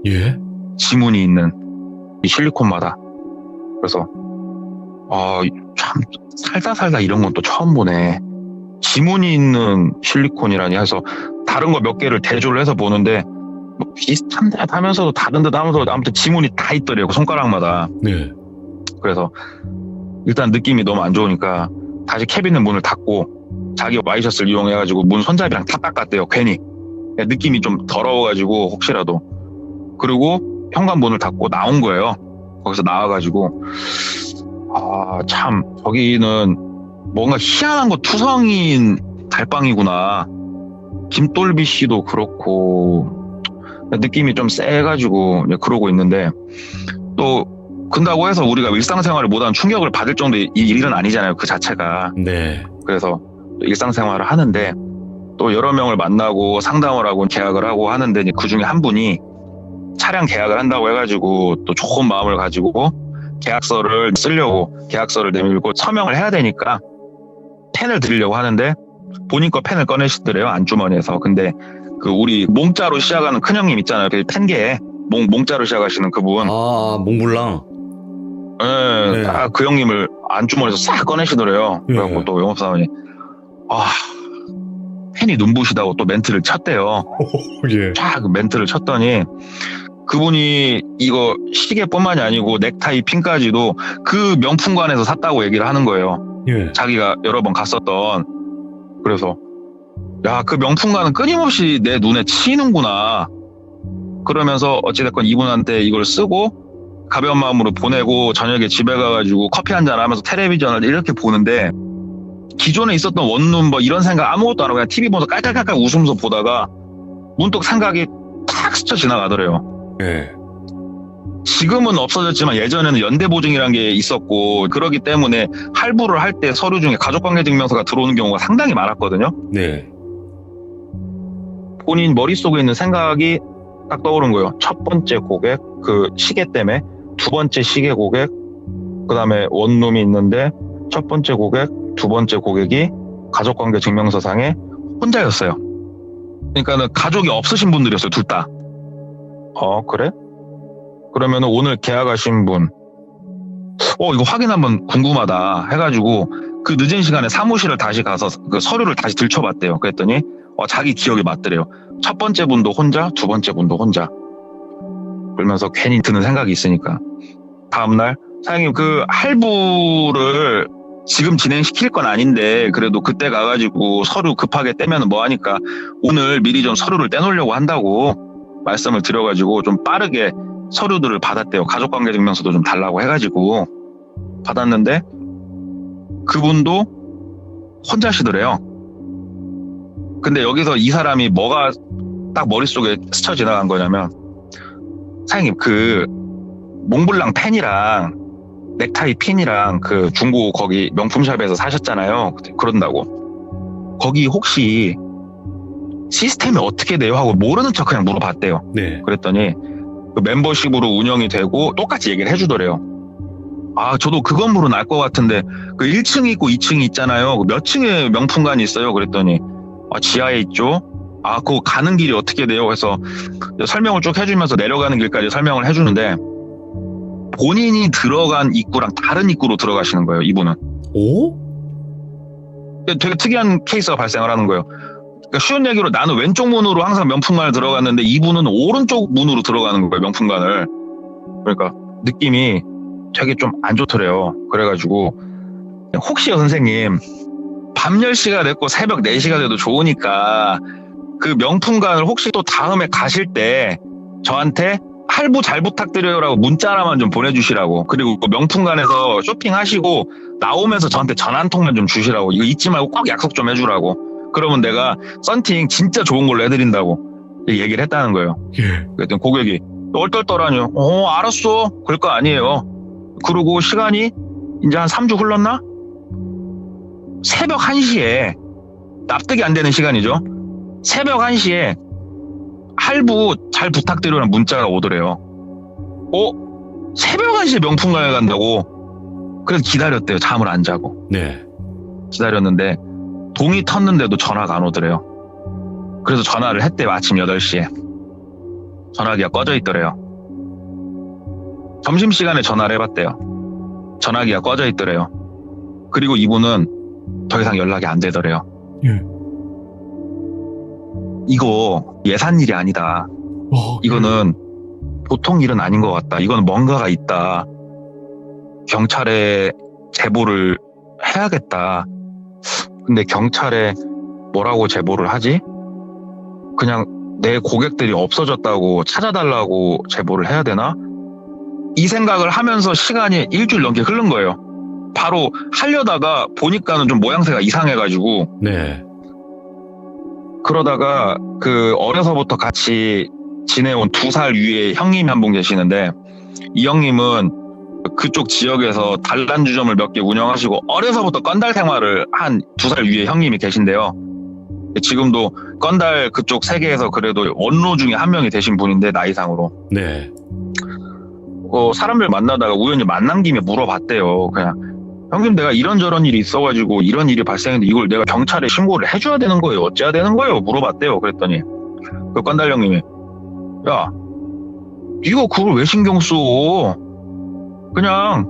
예? 지문이 있는 이 실리콘마다. 그래서 참 살다 이런 건 또 처음 보네. 지문이 있는 실리콘이라니 해서 다른 거 몇 개를 대조를 해서 보는데 뭐 비슷한 듯 하면서도 다른 듯 하면서도 아무튼 지문이 다 있더래요. 손가락마다. 네. 그래서 일단 느낌이 너무 안 좋으니까 다시 캐비넷 문을 닫고 자기 와이셔츠를 이용해가지고 문 손잡이랑 다 닦았대요. 괜히 느낌이 좀 더러워가지고 혹시라도. 그리고 현관문을 닫고 나온 거예요. 거기서 나와가지고 참 저기는 뭔가 희한한 거 투성인 달방이구나. 김돌비 씨도 그렇고 느낌이 좀 세가지고 그러고 있는데 또 근다고 해서 우리가 일상생활을 못하는 충격을 받을 정도의 이 일은 아니잖아요. 그 자체가. 네. 그래서 일상생활을 하는데 또 여러 명을 만나고 상담을 하고 계약을 하고 하는데 그 중에 한 분이 차량 계약을 한다고 해가지고 또 좋은 마음을 가지고 계약서를 쓰려고 계약서를 내밀고 서명을 해야 되니까 펜을 드리려고 하는데 본인 거 펜을 꺼내시더래요. 안주머니에서. 근데 그 우리 몽자로 시작하는 큰형님 있잖아요. 그 펜계에 몽자로 시작하시는 그분. 몽블랑. 네. 딱 그 형님을 안주머니에서 싹 꺼내시더래요. 그래갖고 예. 또 영업사원이 펜이 눈부시다고 또 멘트를 쳤대요. 예. 쫙 멘트를 쳤더니 그분이 이거 시계뿐만이 아니고 넥타이 핀까지도 그 명품관에서 샀다고 얘기를 하는 거예요. 예. 자기가 여러 번 갔었던. 그래서 야, 그 명품관은 끊임없이 내 눈에 치이는구나. 그러면서 어찌됐건 이분한테 이걸 쓰고 가벼운 마음으로 보내고 저녁에 집에 가가지고 커피 한잔 하면서 텔레비전을 이렇게 보는데 기존에 있었던 원룸 뭐 이런 생각 아무것도 안 하고 그냥 TV 보면서 깔깔깔깔 웃으면서 보다가 문득 생각이 탁 스쳐 지나가더래요. 예. 지금은 없어졌지만 예전에는 연대보증이라는 게 있었고 그러기 때문에 할부를 할 때 서류 중에 가족관계증명서가 들어오는 경우가 상당히 많았거든요. 네. 본인 머릿속에 있는 생각이 딱 떠오른 거예요. 첫 번째 고객, 그 시계 때문에 두 번째 시계 고객, 그 다음에 원룸이 있는데 첫 번째 고객, 두 번째 고객이 가족관계증명서상에 혼자였어요. 그러니까는 가족이 없으신 분들이었어요. 둘 다. 그래? 그러면 오늘 계약하신 분, 이거 확인 한번 궁금하다 해가지고 그 늦은 시간에 사무실을 다시 가서 그 서류를 다시 들춰봤대요. 그랬더니 자기 기억이 맞더래요. 첫 번째 분도 혼자, 두 번째 분도 혼자. 그러면서 괜히 드는 생각이 있으니까 다음날 사장님 그 할부를 지금 진행시킬 건 아닌데 그래도 그때 가가지고 서류 급하게 떼면 뭐하니까 오늘 미리 좀 서류를 떼놓으려고 한다고 말씀을 드려가지고 좀 빠르게 서류들을 받았대요. 가족관계증명서도 좀 달라고 해가지고 받았는데 그분도 혼자시더래요. 근데 여기서 이 사람이 뭐가 딱 머릿속에 스쳐 지나간 거냐면 사장님 그 몽블랑 펜이랑 넥타이 핀이랑 그 중고 거기 명품샵에서 사셨잖아요. 그런다고 거기 혹시 시스템이 어떻게 돼요? 하고 모르는 척 그냥 물어봤대요. 네. 그랬더니 그 멤버십으로 운영이 되고 똑같이 얘기를 해주더래요. 저도 그 건물은 알 것 같은데 그 1층이 있고 2층이 있잖아요. 몇 층에 명품관이 있어요? 그랬더니 지하에 있죠. 그거 가는 길이 어떻게 돼요? 그래서 설명을 쭉 해주면서 내려가는 길까지 설명을 해주는데 본인이 들어간 입구랑 다른 입구로 들어가시는 거예요. 이분은. 오? 되게 특이한 케이스가 발생을 하는 거예요. 그러니까 쉬운 얘기로 나는 왼쪽 문으로 항상 명품관을 들어갔는데 이분은 오른쪽 문으로 들어가는 거예요. 명품관을. 그러니까 느낌이 되게 좀 안 좋더래요. 그래가지고 혹시요 선생님 밤 10시가 됐고 새벽 4시가 돼도 좋으니까 그 명품관을 혹시 또 다음에 가실 때 저한테 할부 잘 부탁드려요라고 문자 하나만 좀 보내주시라고. 그리고 명품관에서 쇼핑하시고 나오면서 저한테 전화 한 통만 좀 주시라고. 이거 잊지 말고 꼭 약속 좀 해주라고. 그러면 내가 썬팅 진짜 좋은 걸로 해드린다고 얘기를 했다는 거예요. 예. 그랬더니 고객이 얼떨떨하니요. 알았어. 그럴 거 아니에요. 그러고 시간이 이제 한 3주 흘렀나? 새벽 1시에 납득이 안 되는 시간이죠. 새벽 1시에 할부 잘 부탁드리라는 문자가 오더래요. 새벽 1시에 명품관에 간다고? 그래서 기다렸대요. 잠을 안 자고. 네. 기다렸는데 동이 텄는데도 전화가 안 오더래요. 그래서 전화를 했대요. 아침 8시에. 전화기가 꺼져 있더래요. 점심시간에 전화를 해봤대요. 전화기가 꺼져 있더래요. 그리고 이분은 더 이상 연락이 안 되더래요. 예. 이거 예산 일이 아니다. 이거는 보통 일은 아닌 것 같다. 이건 뭔가가 있다. 경찰에 제보를 해야겠다. 근데 경찰에 뭐라고 제보를 하지? 그냥 내 고객들이 없어졌다고 찾아달라고 제보를 해야 되나? 이 생각을 하면서 시간이 일주일 넘게 흐른 거예요. 바로 하려다가 보니까는 좀 모양새가 이상해가지고 네. 그러다가 그 어려서부터 같이 지내온 2살 위에 형님이 한 분 계시는데 이 형님은 그쪽 지역에서 단란주점을 몇 개 운영하시고 어려서부터 건달 생활을 한 2살 위에 형님이 계신데요. 지금도 건달 그쪽 세계에서 그래도 원로 중에 한 명이 되신 분인데 나이상으로 네. 사람들 만나다가 우연히 만난 김에 물어봤대요. 그냥 형님 내가 이런저런 일이 있어가지고 이런 일이 발생했는데 이걸 내가 경찰에 신고를 해줘야 되는 거예요? 어째야 되는 거예요? 물어봤대요. 그랬더니 그 건달 형님이 야 이거 그걸 왜 신경 써? 그냥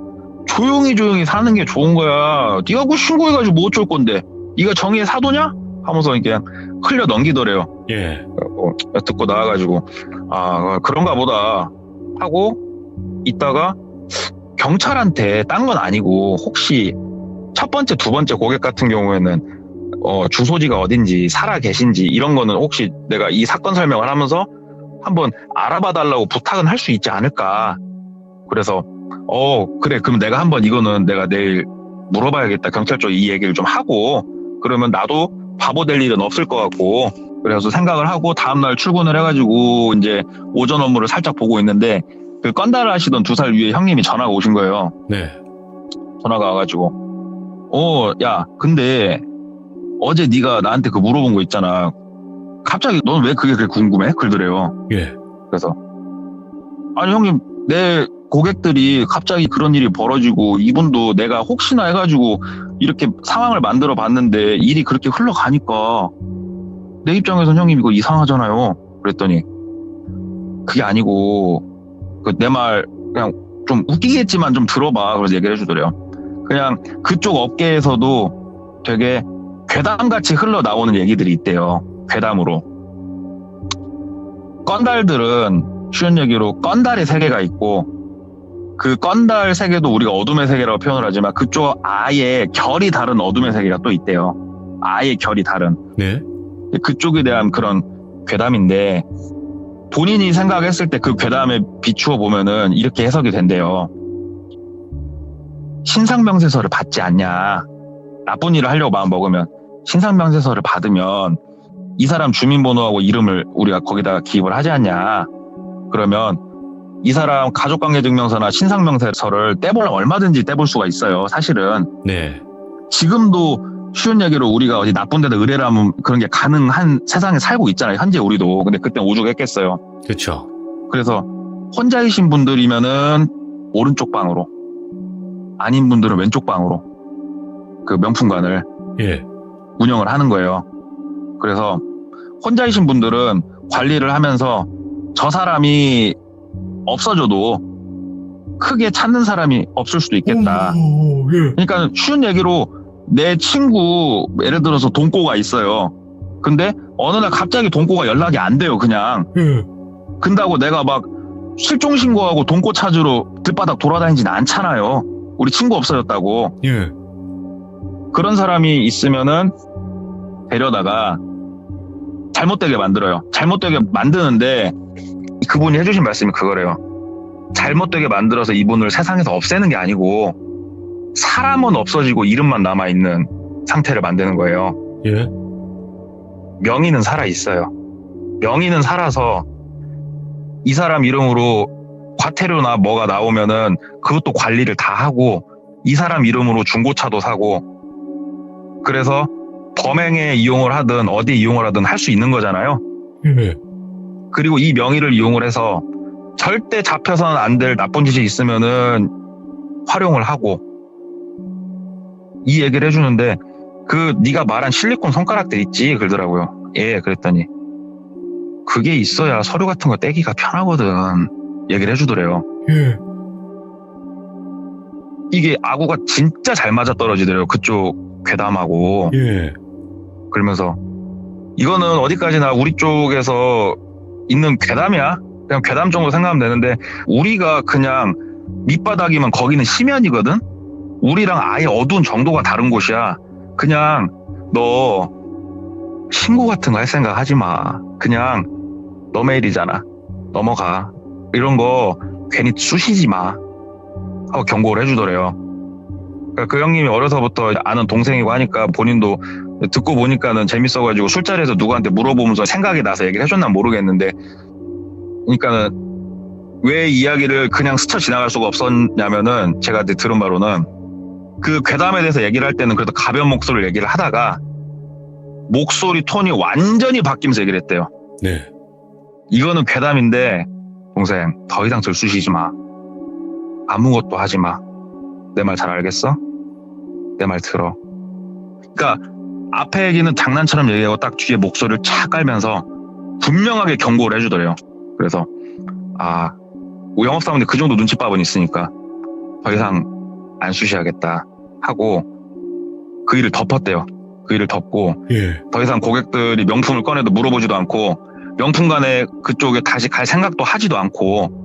조용히 사는 게 좋은 거야. 네가 그거 신고해가지고 뭐 어쩔 건데? 네가 정의의 사도냐? 하면서 그냥 흘려 넘기더래요. 예. 듣고 나와가지고 아 그런가 보다 하고 있다가 경찰한테 딴 건 아니고 혹시 첫 번째, 두 번째 고객 같은 경우에는 주소지가 어딘지 살아 계신지 이런 거는 혹시 내가 이 사건 설명을 하면서 한번 알아봐 달라고 부탁은 할 수 있지 않을까. 그래서 그래 그럼 내가 한번 이거는 내가 내일 물어봐야겠다. 경찰 쪽 이 얘기를 좀 하고 그러면 나도 바보 될 일은 없을 것 같고 그래서 생각을 하고 다음날 출근을 해가지고 이제 오전 업무를 살짝 보고 있는데 그 건달을 하시던 2살 위에 형님이 전화가 오신 거예요. 네. 전화가 와가지고 야 근데 어제 네가 나한테 그 물어본 거 있잖아. 갑자기 넌 왜 그게 그렇게 궁금해? 그러더래요. 예. 그래서 아니 형님 내 고객들이 갑자기 그런 일이 벌어지고 이분도 내가 혹시나 해가지고 이렇게 상황을 만들어 봤는데 일이 그렇게 흘러가니까 내 입장에서는 형님 이거 이상하잖아요. 그랬더니 그게 아니고 내 말 그냥 좀 웃기겠지만 좀 들어봐. 그래서 얘기를 해주더래요. 그냥 그쪽 업계에서도 되게 괴담같이 흘러나오는 얘기들이 있대요. 괴담으로. 건달들은 쉬운 얘기로 건달의 세계가 있고 그 건달 세계도 우리가 어둠의 세계라고 표현을 하지만 그쪽 아예 결이 다른 어둠의 세계가 또 있대요. 아예 결이 다른. 네. 그쪽에 대한 그런 괴담인데 본인이 생각했을 때 그 괴담에 비추어 보면은 이렇게 해석이 된대요. 신상명세서를 받지 않냐. 나쁜 일을 하려고 마음 먹으면 신상명세서를 받으면 이 사람 주민번호하고 이름을 우리가 거기다가 기입을 하지 않냐. 그러면 이 사람 가족관계증명서나 신상명세서를 떼보려면 얼마든지 떼볼 수가 있어요. 사실은. 네. 지금도 쉬운 얘기로 우리가 어디 나쁜 데다 의뢰를 하면 그런 게 가능한 세상에 살고 있잖아요. 현재 우리도. 근데 그때 오죽했겠어요. 그렇죠. 그래서 혼자이신 분들이면은 오른쪽 방으로, 아닌 분들은 왼쪽 방으로 그 명품관을 예. 운영을 하는 거예요. 그래서 혼자이신 분들은 관리를 하면서 저 사람이 없어져도 크게 찾는 사람이 없을 수도 있겠다. 예. 그러니까 쉬운 얘기로 내 친구 예를 들어서 돈꼬가 있어요. 근데 어느 날 갑자기 돈꼬가 연락이 안 돼요. 그냥. 예. 근다고 내가 막 실종 신고하고 돈꼬 찾으러 들바닥 돌아다니진 않잖아요. 우리 친구 없어졌다고. 예. 그런 사람이 있으면은 데려다가 잘못되게 만들어요. 잘못되게 만드는데 그분이 해주신 말씀이 그거래요. 잘못되게 만들어서 이분을 세상에서 없애는 게 아니고 사람은 없어지고 이름만 남아있는 상태를 만드는 거예요. 예. 명의는 살아있어요. 명의는 살아서 이 사람 이름으로 과태료나 뭐가 나오면은 그것도 관리를 다 하고 이 사람 이름으로 중고차도 사고 그래서 범행에 이용을 하든 어디 이용을 하든 할 수 있는 거잖아요. 예. 그리고 이 명의를 이용을 해서 절대 잡혀서는 안 될 나쁜 짓이 있으면은 활용을 하고 이 얘기를 해주는데 네가 말한 실리콘 손가락들 있지 그러더라고요. 예, 그랬더니 그게 있어야 서류 같은 거 떼기가 편하거든 얘기를 해주더래요. 예. 이게 아구가 진짜 잘 맞아 떨어지더래요. 그쪽 괴담하고. 예. 그러면서 이거는 어디까지나 우리 쪽에서 있는 괴담이야. 그냥 괴담 정도 생각하면 되는데 우리가 그냥 밑바닥이면 거기는 심연이거든. 우리랑 아예 어두운 정도가 다른 곳이야. 그냥 너 신고 같은 거 할 생각 하지 마. 그냥 너 메일이잖아. 넘어가. 이런 거 괜히 쑤시지 마. 하고 경고를 해주더래요. 그러니까 그 형님이 어려서부터 아는 동생이고 하니까 본인도 듣고 보니까는 재밌어가지고 술자리에서 누구한테 물어보면서 생각이 나서 얘기를 해줬나 모르겠는데, 그러니까는 왜 이야기를 그냥 스쳐 지나갈 수가 없었냐면은 제가 들은 바로는 그 괴담에 대해서 얘기를 할 때는 그래도 가벼운 목소리를 얘기를 하다가 목소리 톤이 완전히 바뀌면서 얘기를 했대요. 네. 이거는 괴담인데 동생 더 이상 들쑤시지 마. 아무것도 하지 마. 내 말 잘 알겠어? 내 말 들어. 그러니까 앞에 얘기는 장난처럼 얘기하고 딱 뒤에 목소리를 착 깔면서 분명하게 경고를 해주더래요. 그래서 우리 영업사원들 그 정도 눈치밥은 있으니까 더 이상 안 쑤셔야겠다 하고 그 일을 덮었대요. 그 일을 덮고 예. 더 이상 고객들이 명품을 꺼내도 물어보지도 않고 명품관에 그쪽에 다시 갈 생각도 하지도 않고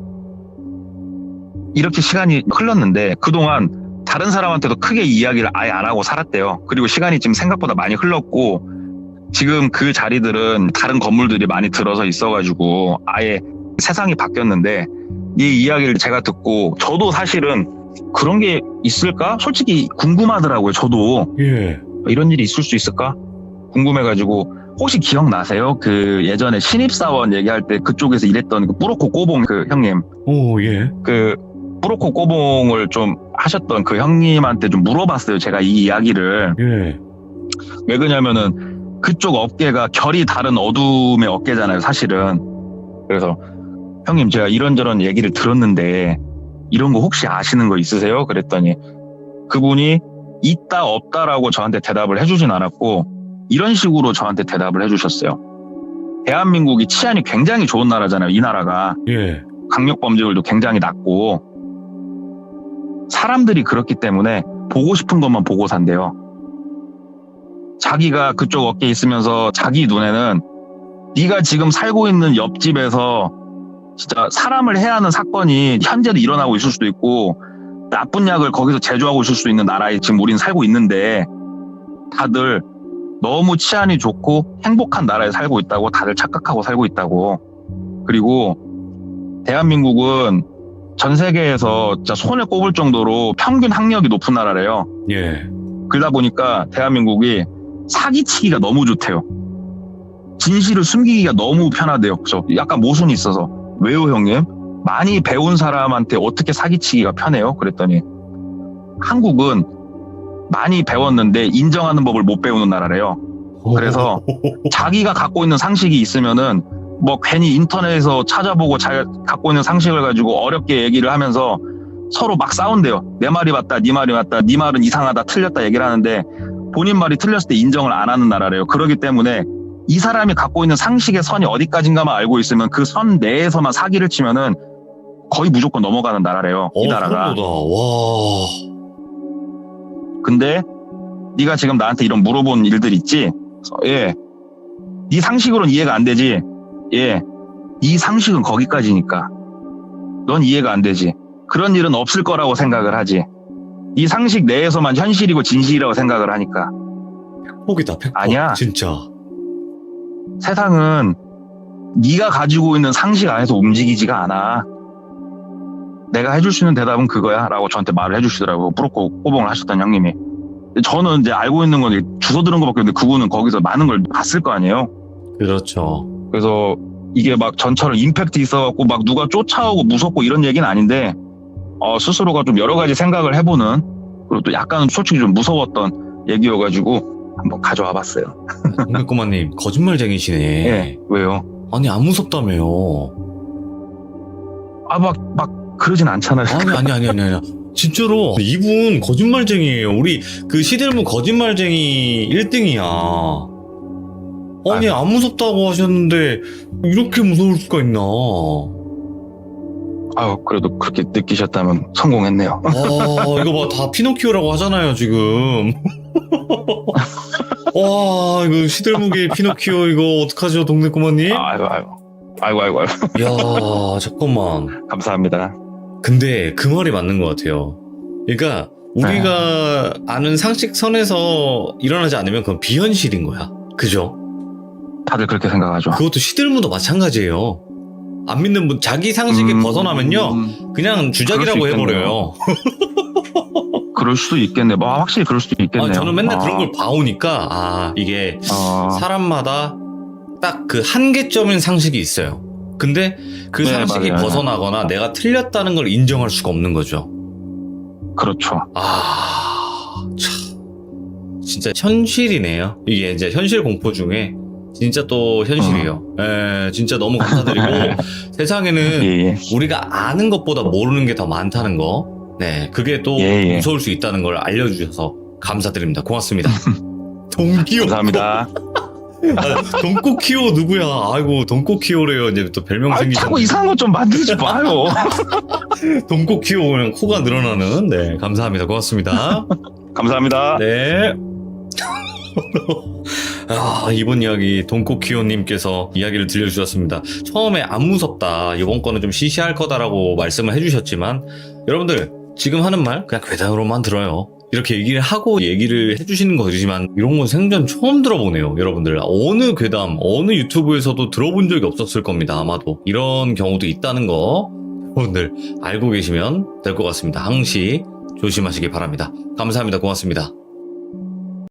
이렇게 시간이 흘렀는데 그동안 다른 사람한테도 크게 이야기를 아예 안 하고 살았대요. 그리고 시간이 지금 생각보다 많이 흘렀고 지금 그 자리들은 다른 건물들이 많이 들어서 있어가지고 아예 세상이 바뀌었는데 이 이야기를 제가 듣고 저도 사실은 그런 게 있을까? 솔직히 궁금하더라고요. 저도 예. 이런 일이 있을 수 있을까? 궁금해가지고 혹시 기억나세요? 그 예전에 신입사원 얘기할 때 그쪽에서 일했던 그 뿌로코 꼬봉 그 형님. 오, 예. 그 뿌로코 꼬봉을 좀 하셨던 그 형님한테 좀 물어봤어요. 제가 이 이야기를. 예. 왜 그러냐면은 그쪽 업계가 결이 다른 어둠의 업계잖아요. 사실은. 그래서 형님 제가 이런저런 얘기를 들었는데 이런 거 혹시 아시는 거 있으세요? 그랬더니 그분이 있다 없다라고 저한테 대답을 해주진 않았고 이런 식으로 저한테 대답을 해주셨어요. 대한민국이 치안이 굉장히 좋은 나라잖아요. 이 나라가. 예. 강력범죄율도 굉장히 낮고 사람들이 그렇기 때문에 보고 싶은 것만 보고 산대요. 자기가 그쪽 업계에 있으면서 자기 눈에는 네가 지금 살고 있는 옆집에서 진짜 사람을 해야 하는 사건이 현재도 일어나고 있을 수도 있고 나쁜 약을 거기서 제조하고 있을 수 있는 나라에 지금 우린 살고 있는데 다들 너무 치안이 좋고 행복한 나라에 살고 있다고 다들 착각하고 살고 있다고. 그리고 대한민국은 전 세계에서 진짜 손에 꼽을 정도로 평균 학력이 높은 나라래요. 예. 그러다 보니까 대한민국이 사기치기가 너무 좋대요. 진실을 숨기기가 너무 편하대요. 그래서 약간 모순이 있어서 왜요 형님? 많이 배운 사람한테 어떻게 사기치기가 편해요? 그랬더니 한국은 많이 배웠는데 인정하는 법을 못 배우는 나라래요. 그래서 자기가 갖고 있는 상식이 있으면은 뭐 괜히 인터넷에서 찾아보고 자기가 갖고 있는 상식을 가지고 어렵게 얘기를 하면서 서로 막 싸운대요. 내 말이 맞다, 네 말이 맞다, 네 말은 이상하다, 틀렸다 얘기를 하는데 본인 말이 틀렸을 때 인정을 안 하는 나라래요. 그렇기 때문에 이 사람이 갖고 있는 상식의 선이 어디까지인가만 알고 있으면 그 선 내에서만 사기를 치면은 거의 무조건 넘어가는 나라래요. 이 나라가. 그러다. 와. 근데 네가 지금 나한테 이런 물어본 일들 있지? 예. 네 상식으로는 이해가 안 되지? 예. 네 상식은 거기까지니까. 넌 이해가 안 되지. 그런 일은 없을 거라고 생각을 하지. 네 상식 내에서만 현실이고 진실이라고 생각을 하니까. 팩폭이다, 팩폭. 아니야. 진짜. 세상은 네가 가지고 있는 상식 안에서 움직이지가 않아. 내가 해줄 수 있는 대답은 그거야 라고 저한테 말을 해주시더라고요. 뿌로코 꼬봉을 하셨던 형님이. 저는 이제 알고 있는 건 주워 들은 것밖에 없는데 그분은 거기서 많은 걸 봤을 거 아니에요. 그렇죠. 그래서 이게 막 전처럼 임팩트 있어갖고 막 누가 쫓아오고 무섭고 이런 얘기는 아닌데 스스로가 좀 여러 가지 생각을 해보는, 그리고 또 약간 솔직히 좀 무서웠던 얘기여가지고 한번 가져와 봤어요. 동백꼬마님 거짓말쟁이시네. 예. 왜요? 아니 안 무섭다며요. 막 그러진 않잖아요. 아니. 진짜로 이분 거짓말쟁이에요. 우리 그 시들무 거짓말쟁이 1등이야. 아니 안 무섭다고 하셨는데 이렇게 무서울 수가 있나? 아유, 그래도 그렇게 느끼셨다면 성공했네요. 아 이거 봐, 다 피노키오라고 하잖아요 지금. 와 이거 시들무게의 피노키오 이거 어떡하죠 동네 꼬마님? 아이고. 야 잠깐만. 감사합니다. 근데 그 말이 맞는 것 같아요. 그러니까 우리가 아는 상식선에서 일어나지 않으면 그건 비현실인 거야. 그죠? 다들 그렇게 생각하죠. 그것도 시들무도 마찬가지예요. 안 믿는 분 자기 상식에 벗어나면요 그냥 주작이라고 그럴 수 해버려요. 그럴 수도 있겠네. 뭐 확실히 그럴 수도 있겠네요. 아니, 저는 맨날 그런 걸 봐오니까 이게 사람마다 딱 그 한계점인 상식이 있어요. 근데 그 네, 상식이 맞아요. 벗어나거나 내가 틀렸다는 걸 인정할 수가 없는 거죠. 그렇죠. 참. 진짜 현실이네요. 이게 이제 현실 공포 중에 진짜 또 현실이에요. 진짜 너무 감사드리고 세상에는 예. 우리가 아는 것보다 모르는 게 더 많다는 거. 네, 그게 또 예. 무서울 수 있다는 걸 알려주셔서 감사드립니다. 고맙습니다. 동키오. 감사합니다. 돈코키오 누구야? 아이고 돈코키오래요. 이제 또 별명 자꾸 생기셨네. 이상한 것 좀 만들지 마요. 돈코키오 그냥 코가 늘어나는. 네, 감사합니다. 고맙습니다. 감사합니다. 네. 이번 이야기 돈코키오님께서 이야기를 들려주셨습니다. 처음에 안 무섭다, 이번 거는 좀 시시할 거다라고 말씀을 해주셨지만 여러분들 지금 하는 말 그냥 괴담으로만 들어요. 이렇게 얘기를 하고 얘기를 해주시는 거지만 이런 건 생전 처음 들어보네요. 여러분들 어느 괴담 어느 유튜브에서도 들어본 적이 없었을 겁니다. 아마도 이런 경우도 있다는 거 여러분들 알고 계시면 될 것 같습니다. 항시 조심하시기 바랍니다. 감사합니다. 고맙습니다.